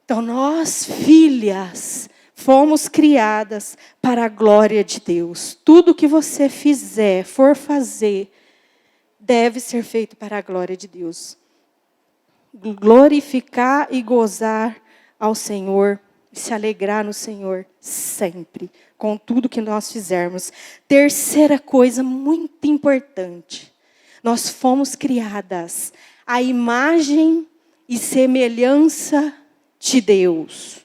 Então, nós, filhas, fomos criadas para a glória de Deus. Tudo que você fizer, for fazer, deve ser feito para a glória de Deus. Glorificar e gozar ao Senhor, se alegrar no Senhor sempre, com tudo que nós fizermos. Terceira coisa muito importante. Nós fomos criadas à imagem e semelhança de Deus.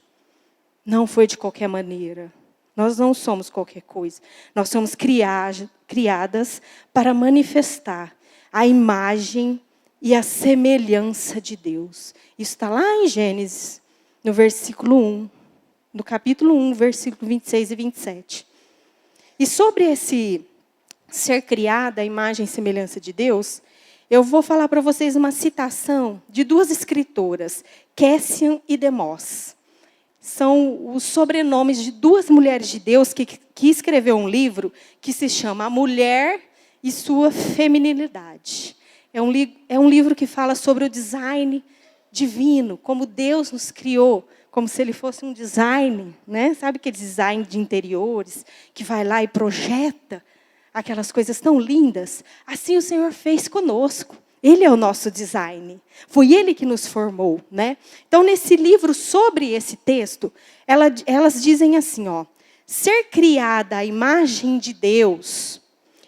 Não foi de qualquer maneira. Nós não somos qualquer coisa. Nós somos criadas para manifestar a imagem e a semelhança de Deus. Isso está lá em Gênesis, no versículo 1. No capítulo 1, versículo 26 e 27. E sobre esse ser criada à imagem e semelhança de Deus, eu vou falar para vocês uma citação de duas escritoras, Cassian e Demos. São os sobrenomes de duas mulheres de Deus que escreveu um livro que se chama A Mulher e Sua Feminilidade. É um livro que fala sobre o design divino, como Deus nos criou, como se ele fosse um design, né? Sabe aquele design de interiores, que vai lá e projeta aquelas coisas tão lindas? Assim o Senhor fez conosco. Ele é o nosso design. Foi Ele que nos formou, né? Então, nesse livro, sobre esse texto, elas dizem assim, ó: ser criada à imagem de Deus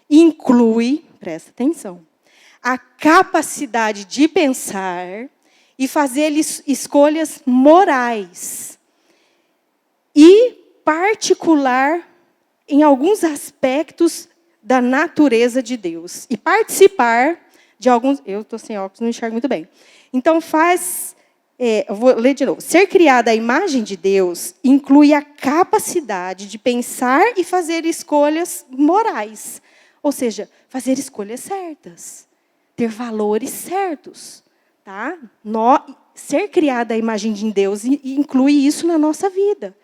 inclui, presta atenção, a capacidade de pensar e fazer escolhas morais e particular em alguns aspectos da natureza de Deus e participar de alguns... Eu estou sem óculos, não enxergo muito bem. Então, eu vou ler de novo. Ser criada à imagem de Deus inclui a capacidade de pensar e fazer escolhas morais. Ou seja, fazer escolhas certas. Ter valores certos. Tá? Ser criada à imagem de Deus inclui isso na nossa vida.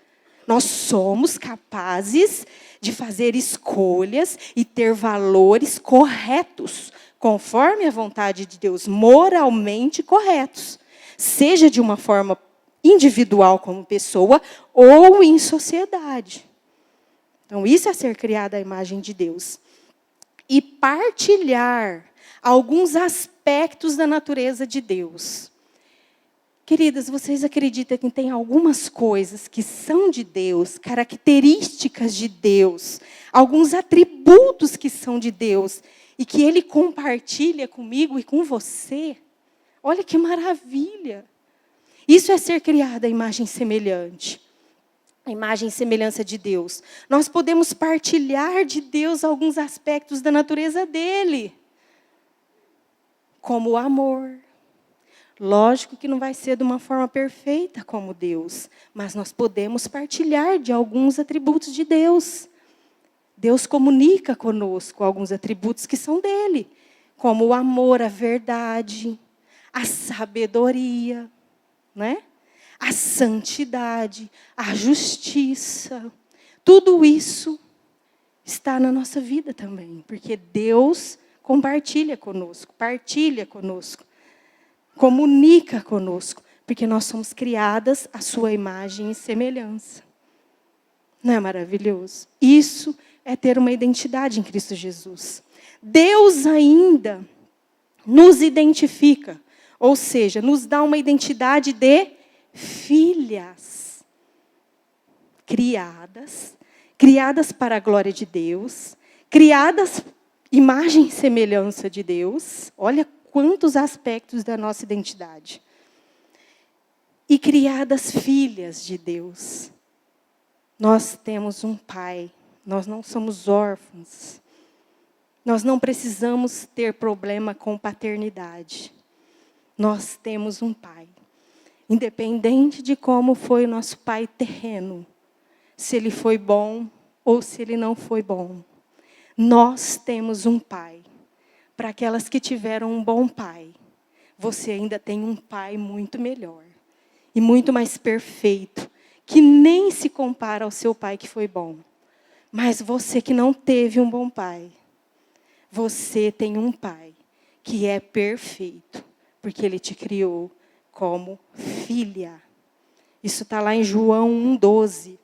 Nós somos capazes de fazer escolhas e ter valores corretos, conforme a vontade de Deus, moralmente corretos. Seja de uma forma individual como pessoa ou em sociedade. Então, isso é ser criada à imagem de Deus. E partilhar alguns aspectos da natureza de Deus. Queridas, vocês acreditam que tem algumas coisas que são de Deus, características de Deus, alguns atributos que são de Deus, e que Ele compartilha comigo e com você? Olha que maravilha! Isso é ser criada à imagem semelhante. A imagem e semelhança de Deus. Nós podemos partilhar de Deus alguns aspectos da natureza dEle. Como o amor. Lógico que não vai ser de uma forma perfeita como Deus, mas nós podemos partilhar de alguns atributos de Deus. Deus comunica conosco alguns atributos que são dele, como o amor, a verdade, a sabedoria, né? A santidade, a justiça. Tudo isso está na nossa vida também, porque Deus compartilha conosco, partilha conosco, comunica conosco, porque nós somos criadas à sua imagem e semelhança. Não é maravilhoso? Isso é ter uma identidade em Cristo Jesus. Deus ainda nos identifica, ou seja, nos dá uma identidade de filhas. Criadas para a glória de Deus, criadas imagem e semelhança de Deus. Olha quantos aspectos da nossa identidade. E criadas filhas de Deus. Nós temos um pai, nós não somos órfãos. Nós não precisamos ter problema com paternidade. Nós temos um pai. Independente de como foi o nosso pai terreno, se ele foi bom ou se ele não foi bom, nós temos um pai. Para aquelas que tiveram um bom pai, você ainda tem um pai muito melhor e muito mais perfeito, que nem se compara ao seu pai que foi bom. Mas você que não teve um bom pai, você tem um pai que é perfeito, porque ele te criou como filha. Isso está lá em João 1,12.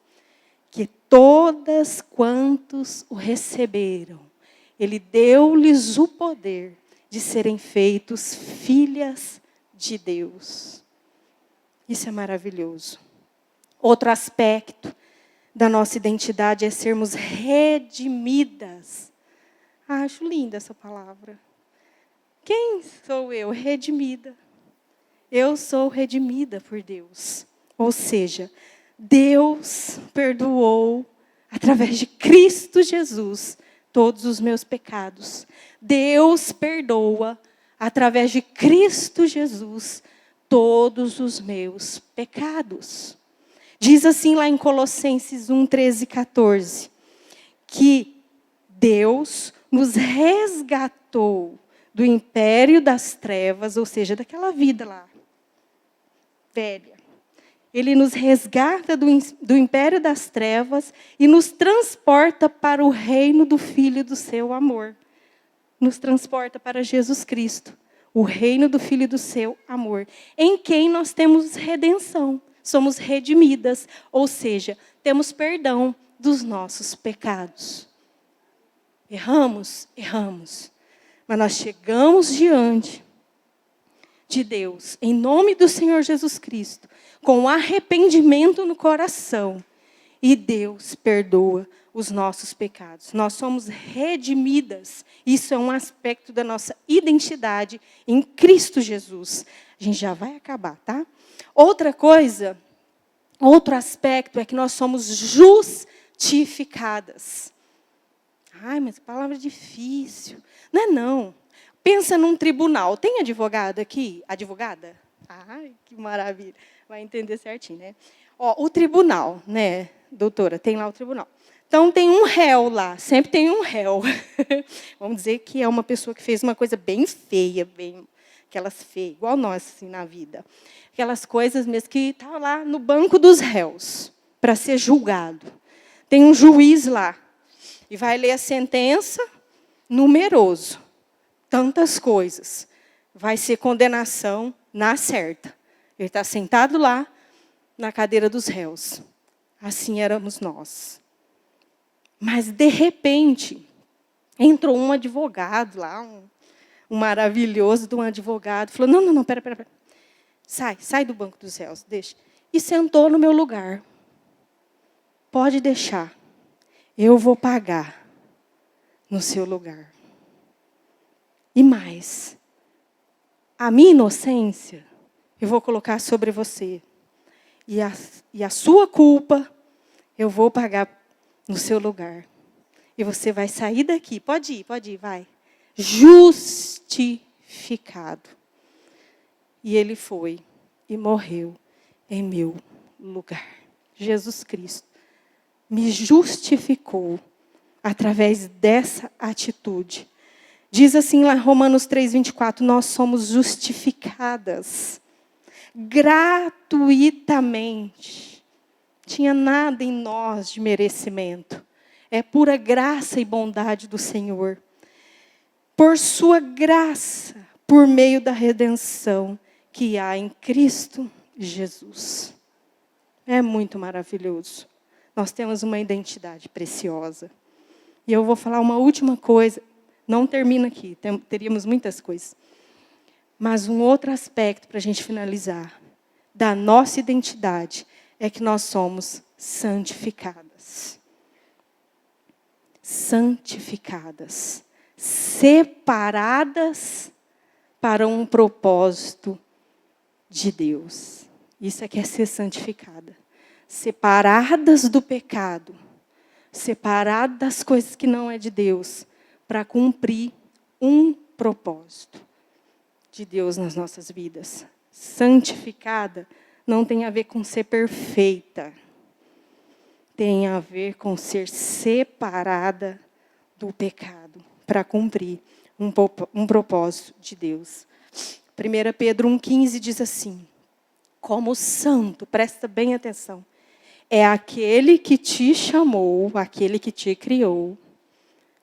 Que todas quantos o receberam, ele deu-lhes o poder de serem feitos filhas de Deus. Isso é maravilhoso. Outro aspecto da nossa identidade é sermos redimidas. Acho linda essa palavra. Quem sou eu? Redimida. Eu sou redimida por Deus. Ou seja, Deus perdoou, através de Cristo Jesus, todos os meus pecados. Deus perdoa, através de Cristo Jesus, todos os meus pecados. Diz assim lá em Colossenses 1, 13 e 14, que Deus nos resgatou do império das trevas, ou seja, daquela vida lá, velha. Ele nos resgata do império das trevas e nos transporta para o reino do Filho do seu amor. Nos transporta para Jesus Cristo, o reino do Filho do seu amor, em quem nós temos redenção, somos redimidas, ou seja, temos perdão dos nossos pecados. Erramos, mas nós chegamos diante de Deus, em nome do Senhor Jesus Cristo, com arrependimento no coração, e Deus perdoa os nossos pecados. Nós somos redimidas. Isso é um aspecto da nossa identidade em Cristo Jesus. A gente já vai acabar, tá? Outra coisa, outro aspecto é que nós somos justificadas. Ai, mas que palavra difícil. Não é não. Pensa num tribunal. Tem advogado aqui? Advogada? Ai, que maravilha. Vai entender certinho, né? Ó, o tribunal, né, doutora? Tem lá o tribunal. Então, tem um réu lá. Sempre tem um réu. Vamos dizer que é uma pessoa que fez uma coisa bem feia, bem aquelas feias, igual nós, assim, na vida. Aquelas coisas mesmo que está lá no banco dos réus, para ser julgado. Tem um juiz lá. E vai ler a sentença, numeroso. Tantas coisas. Vai ser condenação na certa. Ele está sentado lá, na cadeira dos réus. Assim éramos nós. Mas, de repente, entrou um advogado lá, um maravilhoso de um advogado, falou, não, pera. Sai do banco dos réus, deixa. E sentou no meu lugar. Pode deixar. Eu vou pagar no seu lugar. E mais, a minha inocência, eu vou colocar sobre você. E a sua culpa, eu vou pagar no seu lugar. E você vai sair daqui. Pode ir, vai. Justificado. E ele foi e morreu em meu lugar. Jesus Cristo me justificou através dessa atitude. Diz assim lá Romanos 3:24, nós somos justificadas gratuitamente. Tinha nada em nós de merecimento. É pura graça e bondade do Senhor. Por sua graça, por meio da redenção que há em Cristo Jesus. É muito maravilhoso. Nós temos uma identidade preciosa. E eu vou falar uma última coisa. Não termina aqui, teríamos muitas coisas. Mas um outro aspecto para a gente finalizar, da nossa identidade, é que nós somos santificadas. Santificadas. Separadas para um propósito de Deus. Isso é que é ser santificada. Separadas do pecado. Separadas das coisas que não é de Deus. Para cumprir um propósito de Deus nas nossas vidas. Santificada não tem a ver com ser perfeita. Tem a ver com ser separada do pecado, para cumprir um propósito de Deus. 1 Pedro 1,15 diz assim: como santo, presta bem atenção, é aquele que te chamou, aquele que te criou.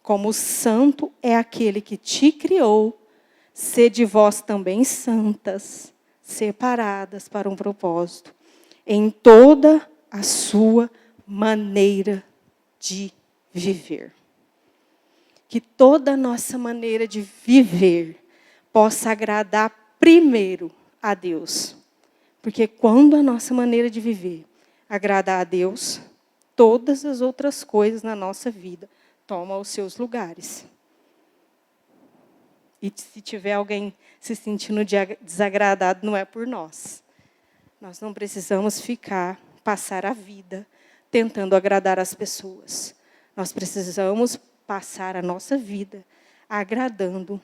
Como santo é aquele que te criou, sede vós também santas, separadas para um propósito, em toda a sua maneira de viver. Que toda a nossa maneira de viver possa agradar primeiro a Deus. Porque quando a nossa maneira de viver agradar a Deus, todas as outras coisas na nossa vida tomam os seus lugares. E se tiver alguém se sentindo desagradado, não é por nós. Nós não precisamos passar a vida tentando agradar as pessoas. Nós precisamos passar a nossa vida agradando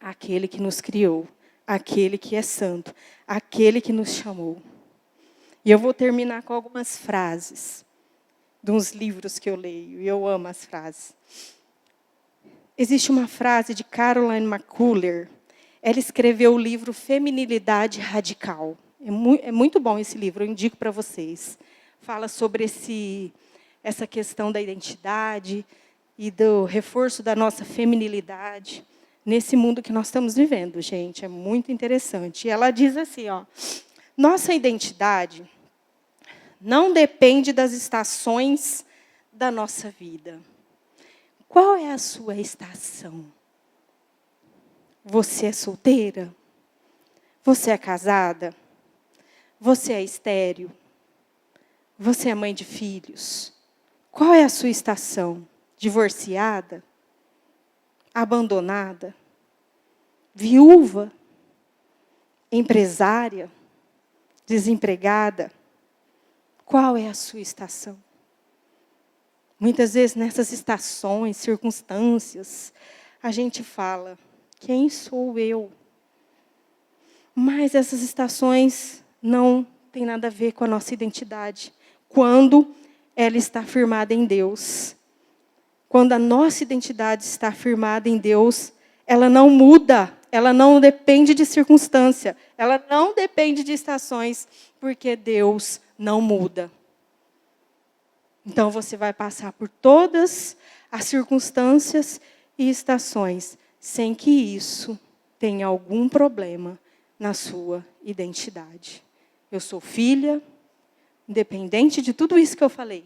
aquele que nos criou, aquele que é santo, aquele que nos chamou. E eu vou terminar com algumas frases de uns livros que eu leio, e eu amo as frases. Existe uma frase de Caroline McCuller. Ela escreveu o livro Feminilidade Radical. É muito bom esse livro, eu indico para vocês. Fala sobre essa questão da identidade e do reforço da nossa feminilidade nesse mundo que nós estamos vivendo, gente. É muito interessante. E ela diz assim, nossa identidade não depende das estações da nossa vida. Qual é a sua estação? Você é solteira? Você é casada? Você é estéril? Você é mãe de filhos? Qual é a sua estação? Divorciada? Abandonada? Viúva? Empresária? Desempregada? Qual é a sua estação? Muitas vezes, nessas estações, circunstâncias, a gente fala, quem sou eu? Mas essas estações não têm nada a ver com a nossa identidade. Quando ela está firmada em Deus. Quando a nossa identidade está firmada em Deus, ela não muda, ela não depende de circunstância, ela não depende de estações, porque Deus não muda. Então, você vai passar por todas as circunstâncias e estações, sem que isso tenha algum problema na sua identidade. Eu sou filha, independente de tudo isso que eu falei.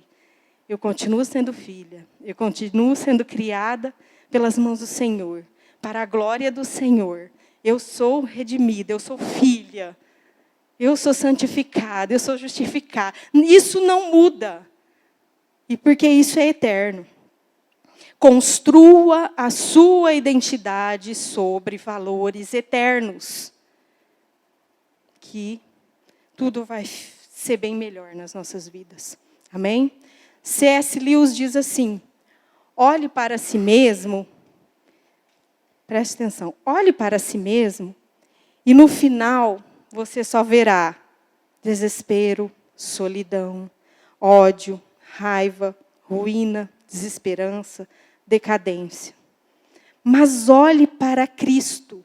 Eu continuo sendo filha, eu continuo sendo criada pelas mãos do Senhor, para a glória do Senhor. Eu sou redimida, eu sou filha, eu sou santificada, eu sou justificada. Isso não muda. E porque isso é eterno. Construa a sua identidade sobre valores eternos. Que tudo vai ser bem melhor nas nossas vidas. Amém? C.S. Lewis diz assim, olhe para si mesmo, preste atenção, olhe para si mesmo e no final você só verá desespero, solidão, ódio, raiva, ruína, desesperança, decadência. Mas olhe para Cristo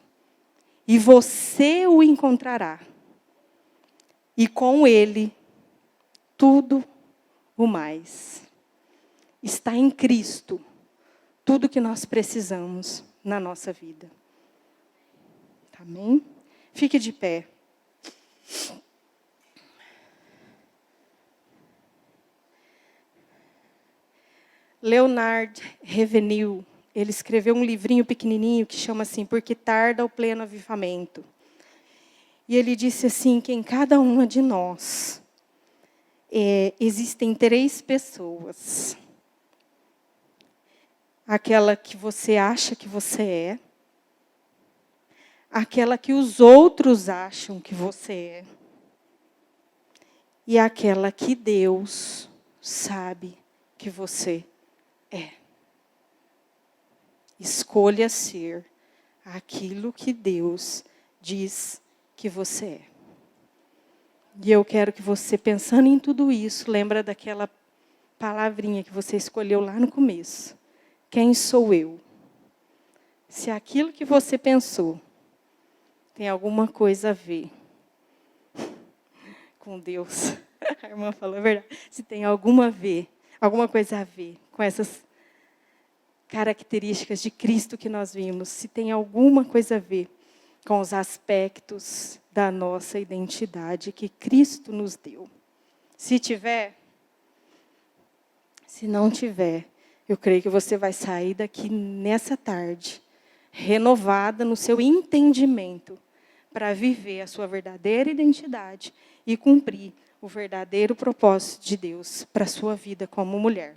e você o encontrará. E com Ele, tudo o mais. Está em Cristo tudo que nós precisamos na nossa vida. Amém? Fique de pé. Leonard Ravenhill, ele escreveu um livrinho pequenininho que chama assim, Porque Tarda o Pleno Avivamento. E ele disse assim, que em cada uma de nós existem 3 pessoas. Aquela que você acha que você é, aquela que os outros acham que você é, e aquela que Deus sabe que você é. Escolha ser aquilo que Deus diz que você é. E eu quero que você, pensando em tudo isso, lembra daquela palavrinha que você escolheu lá no começo. Quem sou eu? Se aquilo que você pensou tem alguma coisa a ver com Deus. A irmã falou a verdade. Se tem alguma coisa a ver com essas características de Cristo que nós vimos, se tem alguma coisa a ver com os aspectos da nossa identidade que Cristo nos deu. Se tiver, se não tiver, eu creio que você vai sair daqui nessa tarde, renovada no seu entendimento, para viver a sua verdadeira identidade e cumprir o verdadeiro propósito de Deus para a sua vida como mulher.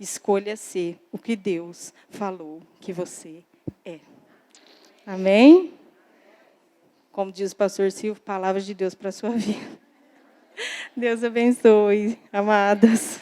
Escolha ser o que Deus falou que você é. Amém? Como diz o pastor Silvio, palavras de Deus para a sua vida. Deus abençoe, amadas.